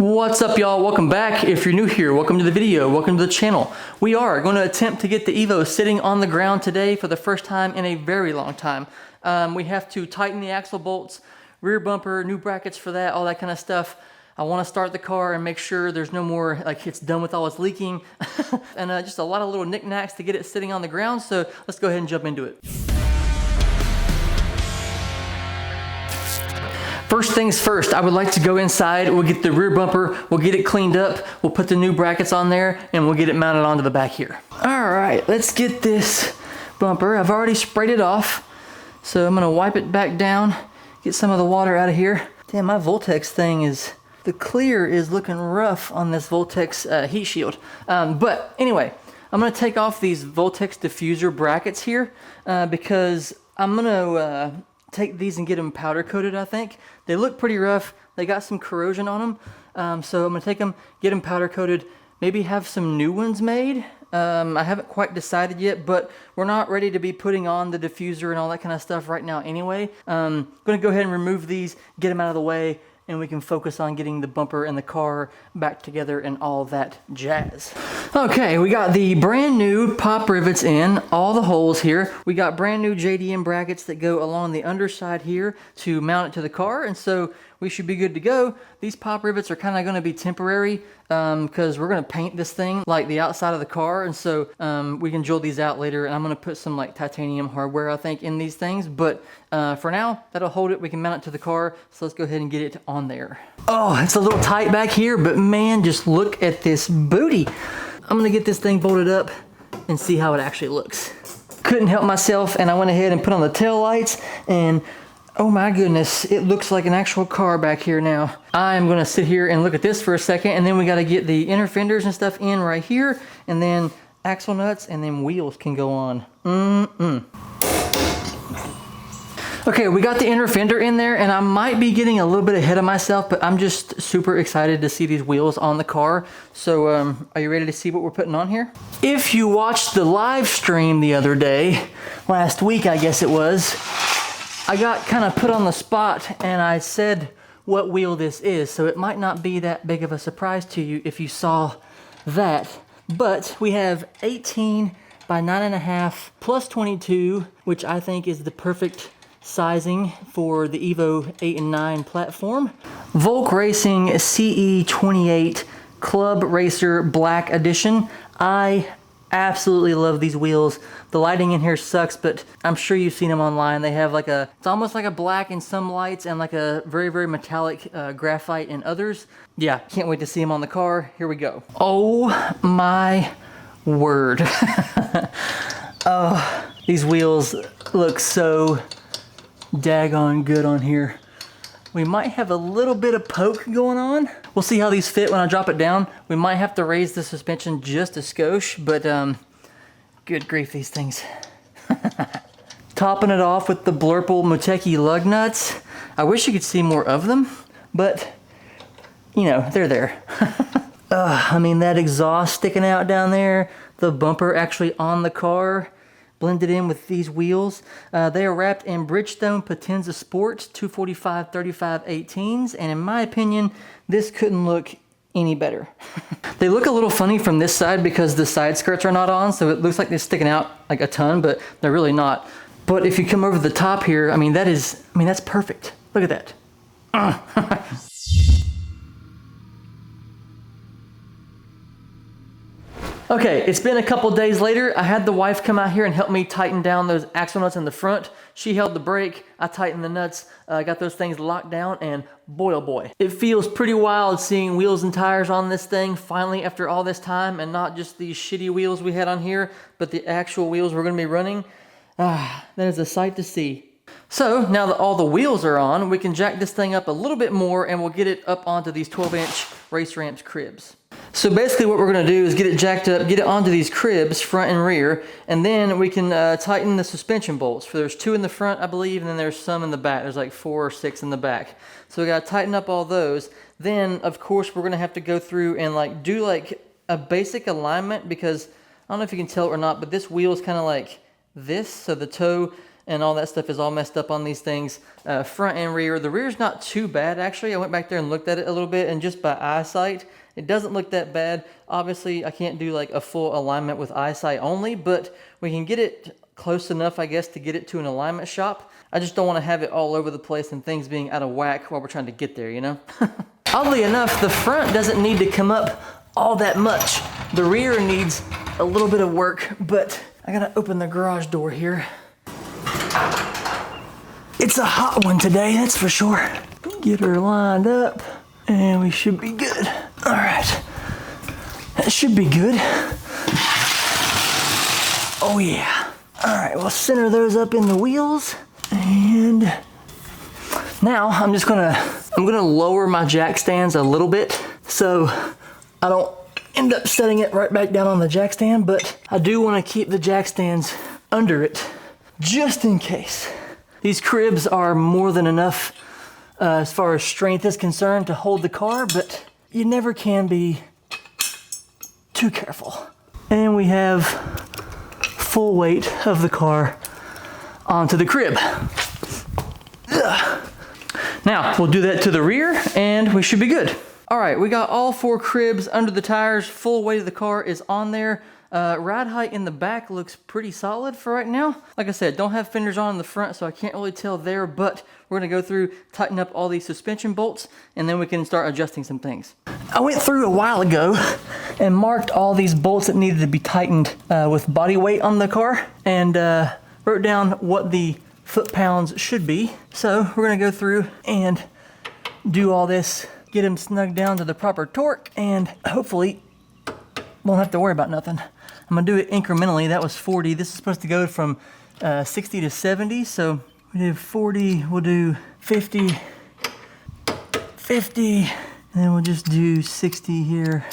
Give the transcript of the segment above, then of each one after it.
What's up, y'all? Welcome back. If you're new here, welcome to the video, welcome to the channel. We are going to attempt to get the Evo sitting on the ground today for the first time in a very long time. We have to tighten the axle bolts, rear bumper, new brackets for that, all that kind of stuff. I want to start the car and make sure there's no more, like it's done with all its leaking. And just a lot of little knickknacks to get it sitting on the ground. So let's go ahead and jump into it. First things first, I would like to go inside, we'll get the rear bumper, we'll get it cleaned up, we'll put the new brackets on there, and we'll get it mounted onto the back here. All right, let's get this bumper. I've already sprayed it off, so I'm gonna wipe it back down, get some of the water out of here. Damn, my Voltex thing is, the clear is looking rough on this Voltex heat shield. But anyway, I'm gonna take off these Voltex diffuser brackets here because I'm gonna take these and get them powder coated, I think. They look pretty rough. They got some corrosion on them. So I'm gonna take them, get them powder coated, maybe have some new ones made. I haven't quite decided yet, but we're not ready to be putting on the diffuser and all that kind of stuff right now anyway. I'm gonna go ahead and remove these, get them out of the way, and we can focus on getting the bumper and the car back together and all that jazz. Okay, we got the brand new pop rivets in all the holes here. We got brand new JDM brackets that go along the underside here to mount it to the car, and so we should be good to go. These pop rivets are kind of going to be temporary because we're going to paint this thing like the outside of the car, and so we can drill these out later, and I'm going to put some like titanium hardware, I think, in these things, but for now, that'll hold it. We can mount it to the car, so let's go ahead and get it on there. Oh, it's a little tight back here, but man, just look at this booty. I'm going to get this thing bolted up and see how it actually looks. Couldn't help myself, and I went ahead and put on the tail lights, and oh my goodness, it looks like an actual car back here now. I'm gonna sit here and look at this for a second, and then we gotta get the inner fenders and stuff in right here, and then axle nuts, and then wheels can go on. Okay, we got the inner fender in there, and I might be getting a little bit ahead of myself, but I'm just super excited to see these wheels on the car. So are you ready to see what we're putting on here? If you watched the live stream the other day, last week I guess it was, I got kind of put on the spot and I said what wheel this is, so it might not be that big of a surprise to you if you saw that. But we have 18 by 9.5 plus 22, which I think is the perfect sizing for the Evo 8 and 9 platform. Volk Racing CE28 Club Racer Black Edition. I absolutely love these wheels. The lighting in here sucks, but I'm sure you've seen them online. They have like it's almost like a black in some lights and like a very, very metallic graphite in others. Yeah, can't wait to see them on the car. Here we go. Oh my word. Oh, these wheels look so daggone good on here. We might have a little bit of poke going on. We'll see how these fit when I drop it down. We might have to raise the suspension just a skosh, but good grief, these things. Topping it off with the Blurple Moteki lug nuts. I wish you could see more of them, but you know, they're there. I mean, that exhaust sticking out down there, the bumper actually on the car, blended in with these wheels. They are wrapped in Bridgestone Potenza Sports 245 35 18s, and in my opinion, this couldn't look any better. They look a little funny from this side because the side skirts are not on, so it looks like they're sticking out like a ton, but they're really not. But if you come over the top here, I mean, that's perfect. Look at that. Okay, it's been a couple days later. I had the wife come out here and help me tighten down those axle nuts in the front. She held the brake, I tightened the nuts, got those things locked down, and boy oh boy. It feels pretty wild seeing wheels and tires on this thing finally after all this time, and not just these shitty wheels we had on here, but the actual wheels we're gonna be running. That is a sight to see. So now that all the wheels are on, we can jack this thing up a little bit more and we'll get it up onto these 12-inch race ramps cribs. So basically what we're going to do is get it jacked up, get it onto these cribs, front and rear, and then we can tighten the suspension bolts. There's 2 in the front, I believe, and then there's some in the back. There's like 4 or 6 in the back. So we got to tighten up all those. Then, of course, we're going to have to go through and like do like a basic alignment because I don't know if you can tell it or not, but this wheel is kind of like this. So the toe and all that stuff is all messed up on these things, front and rear. The rear's not too bad, actually. I went back there and looked at it a little bit, and just by eyesight, it doesn't look that bad. Obviously, I can't do like a full alignment with eyesight only, but we can get it close enough, I guess, to get it to an alignment shop. I just don't want to have it all over the place and things being out of whack while we're trying to get there, you know? Oddly enough, the front doesn't need to come up all that much. The rear needs a little bit of work, but I gotta open the garage door here. It's a hot one today, that's for sure. Get her lined up, and we should be good. All right, that should be good. Oh yeah. All right, we'll center those up in the wheels, and now I'm gonna lower my jack stands a little bit so I don't end up setting it right back down on the jack stand, but I do want to keep the jack stands under it just in case. These cribs are more than enough as far as strength is concerned to hold the car, but you never can be too careful. And we have full weight of the car onto the crib. Ugh. Now we'll do that to the rear and we should be good. All right, we got all 4 cribs under the tires. Full weight of the car is on there. Ride height in the back looks pretty solid for right now. Like I said, don't have fenders on in the front, so I can't really tell there, but we're gonna go through, tighten up all these suspension bolts, and then we can start adjusting some things. I went through a while ago and marked all these bolts that needed to be tightened with body weight on the car, and wrote down what the foot-pounds should be. So we're gonna go through and do all this, get them snugged down to the proper torque, and hopefully won't have to worry about nothing. I'm gonna do it incrementally. That was 40. This is supposed to go from 60 to 70. So we did 40, we'll do 50, 50, and then we'll just do 60 here.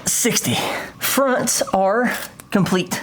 60. Fronts are complete.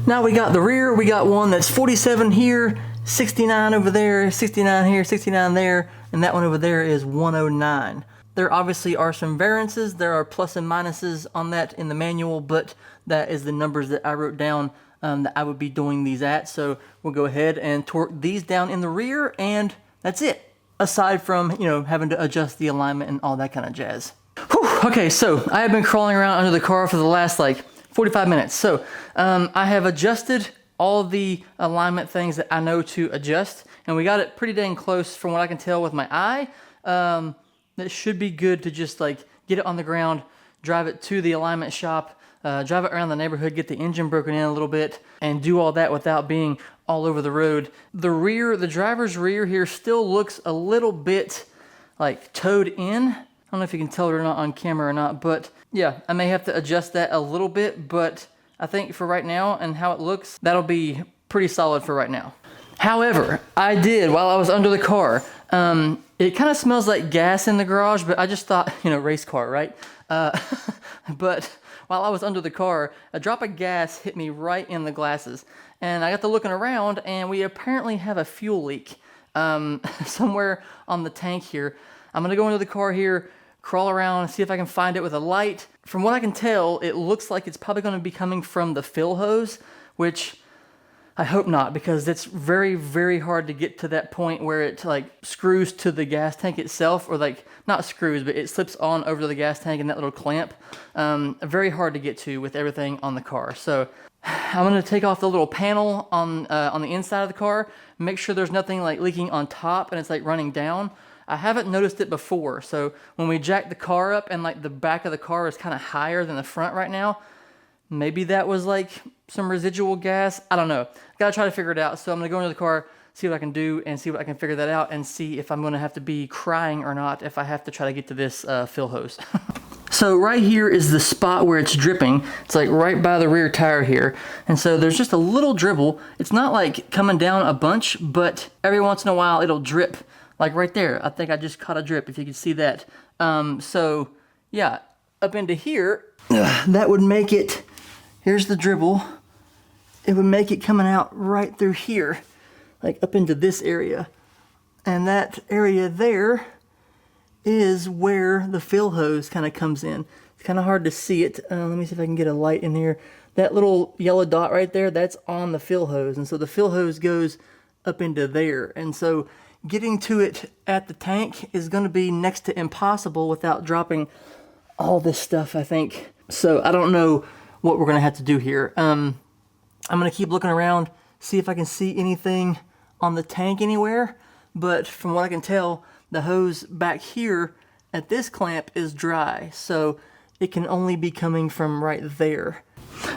Now we got the rear. We got one that's 47 here, 69 over there, 69 here, 69 there, and that one over there is 109. There obviously are some variances. There are plus and minuses on that in the manual, but that is the numbers that I wrote down that I would be doing these at. So we'll go ahead and torque these down in the rear, and that's it. Aside from, you know, having to adjust the alignment and all that kind of jazz. Whew. Okay, so I have been crawling around under the car for the last like 45 minutes. So I have adjusted all the alignment things that I know to adjust, and we got it pretty dang close from what I can tell with my eye. That should be good to just like get it on the ground, drive it to the alignment shop, drive it around the neighborhood, get the engine broken in a little bit, and do all that without being all over the road. The rear, the driver's rear here still looks a little bit like towed in. I don't know if you can tell it or not on camera or not, but yeah, I may have to adjust that a little bit, but I think for right now and how it looks, that'll be pretty solid for right now. However, I did, while I was under the car, it kind of smells like gas in the garage, but I just thought, you know, race car, right? But while I was under the car, a drop of gas hit me right in the glasses. And I got to looking around, and we apparently have a fuel leak somewhere on the tank here. I'm going to go into the car here, crawl around, and see if I can find it with a light. From what I can tell, it looks like it's probably going to be coming from the fill hose, which I hope not, because it's very, very hard to get to that point where it like screws to the gas tank itself, or like not screws, but it slips on over to the gas tank in that little clamp. Very hard to get to with everything on the car. So I'm gonna take off the little panel on the inside of the car, make sure there's nothing like leaking on top and it's like running down. I haven't noticed it before, so when we jack the car up and like the back of the car is kind of higher than the front right now, maybe that was like some residual gas. I don't know. Gotta try to figure it out. So I'm gonna go into the car, see what I can do, and see what I can figure that out, and see if I'm gonna have to be crying or not if I have to try to get to this fill hose. So right here is the spot where it's dripping. It's like right by the rear tire here. And so there's just a little dribble. It's not like coming down a bunch, but every once in a while it'll drip. Like right there. I think I just caught a drip, if you can see that. So yeah, up into here, that would make it, here's the dribble. It would make it coming out right through here, like up into this area. And that area there is where the fill hose kind of comes in. It's kind of hard to see it. Let me see if I can get a light in here. that little yellow dot right there, that's on the fill hose. And so the fill hose goes up into there. And so getting to it at the tank is going to be next to impossible without dropping all this stuff, I think. So I don't know what we're going to have to do here. I'm going to keep looking around, see if I can see anything on the tank anywhere. But from what I can tell, the hose back here at this clamp is dry. So it can only be coming from right there.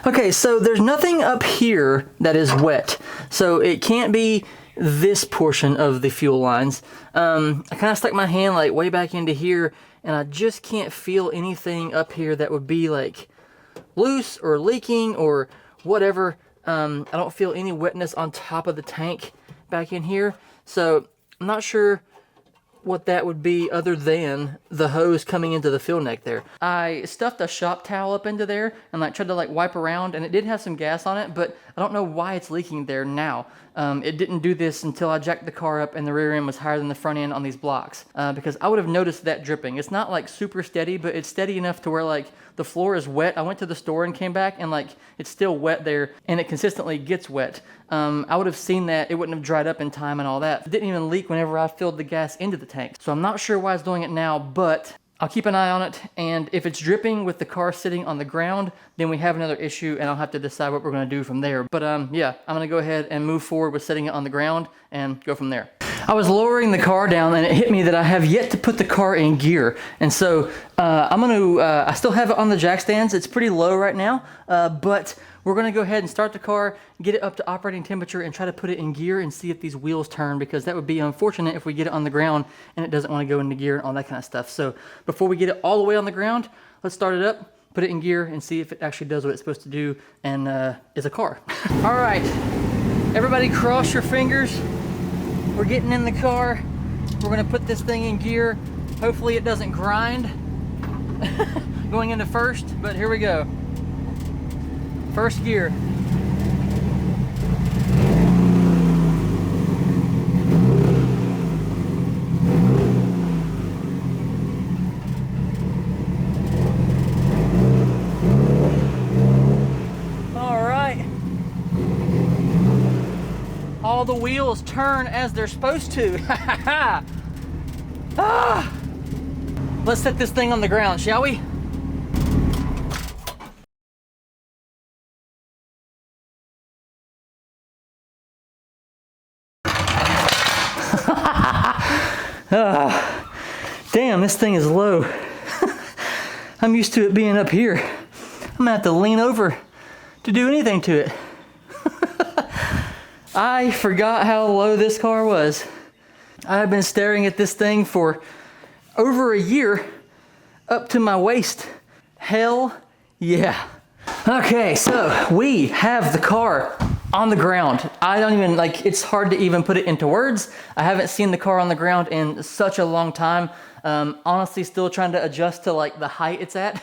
Okay, so there's nothing up here that is wet. So it can't be this portion of the fuel lines. I kind of stuck my hand like way back into here, and I just can't feel anything up here that would be like loose or leaking or whatever. I don't feel any wetness on top of the tank back in here. So I'm not sure what that would be other than the hose coming into the fill neck there. I stuffed a shop towel up into there and like tried to like wipe around, and it did have some gas on it, but I don't know why it's leaking there now. It didn't do this until I jacked the car up and the rear end was higher than the front end on these blocks, because I would have noticed that dripping. It's not like super steady, but it's steady enough to where like the floor is wet. I went to the store and came back and like it's still wet there, and it consistently gets wet. I would have seen that. It wouldn't have dried up in time and all that. It didn't even leak whenever I filled the gas into the tank. So I'm not sure why it's doing it now, but I'll keep an eye on it, and if it's dripping with the car sitting on the ground, then we have another issue, and I'll have to decide what we're going to do from there. But yeah, I'm going to go ahead and move forward with setting it on the ground and go from there. I was lowering the car down, and it hit me that I have yet to put the car in gear. And so I'm going to, I still have it on the jack stands. It's pretty low right now, but we're going to go ahead and start the car, get it up to operating temperature, and try to put it in gear and see if these wheels turn, because that would be unfortunate if we get it on the ground and it doesn't want to go into gear and all that kind of stuff. So before we get it all the way on the ground, let's start it up, put it in gear, and see if it actually does what it's supposed to do and is a car. All right, everybody cross your fingers. We're getting in the car. We're going to put this thing in gear. Hopefully it doesn't grind going into first, but here we go. First gear. All right. All the wheels turn as they're supposed to. Let's set this thing on the ground, shall we? Damn, this thing is low. I'm used to it being up here. I'm gonna have to lean over to do anything to it. I forgot how low this car was. I've been staring at this thing for over a year, up to my waist. Hell yeah. Okay, so we have the car on the ground. I don't even, like, it's hard to even put it into words. I haven't seen the car on the ground in such a long time. Honestly, still trying to adjust to like the height it's at.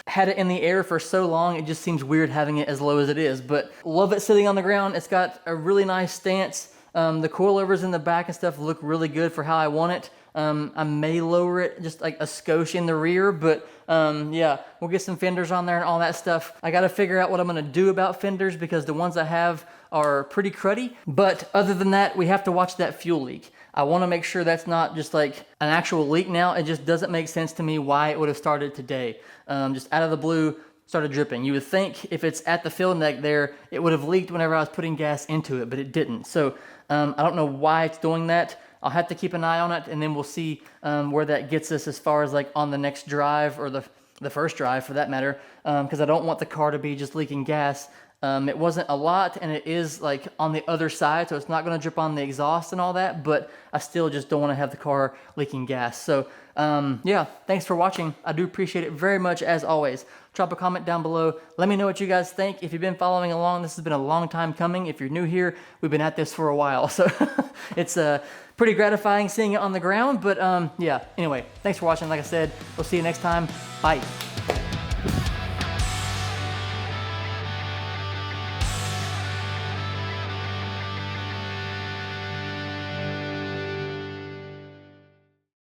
Had it in the air for so long, it just seems weird having it as low as it is, but love it sitting on the ground. It's got a really nice stance. The coilovers in the back and stuff look really good for how I want it. I may lower it just like a skosh in the rear, but yeah, we'll get some fenders on there and all that stuff. I got to figure out what I'm going to do about fenders, because the ones I have are pretty cruddy. But other than that, we have to watch that fuel leak. I want to make sure that's not just like an actual leak now. It just doesn't make sense to me why it would have started today. Just out of the blue, started dripping. You would think if it's at the fill neck there, it would have leaked whenever I was putting gas into it, but it didn't. So I don't know why it's doing that. I'll have to keep an eye on it, and then we'll see where that gets us as far as like on the next drive, or the first drive for that matter, because I don't want the car to be just leaking gas. It wasn't a lot, and it is like on the other side, so it's not going to drip on the exhaust and all that, but I still just don't want to have the car leaking gas. So yeah, thanks for watching. I do appreciate it very much, as always. Drop a comment down below. Let me know what you guys think. If you've been following along, this has been a long time coming. If you're new here, we've been at this for a while, so it's pretty gratifying seeing it on the ground. But yeah, anyway, thanks for watching. Like I said, we'll see you next time. Bye.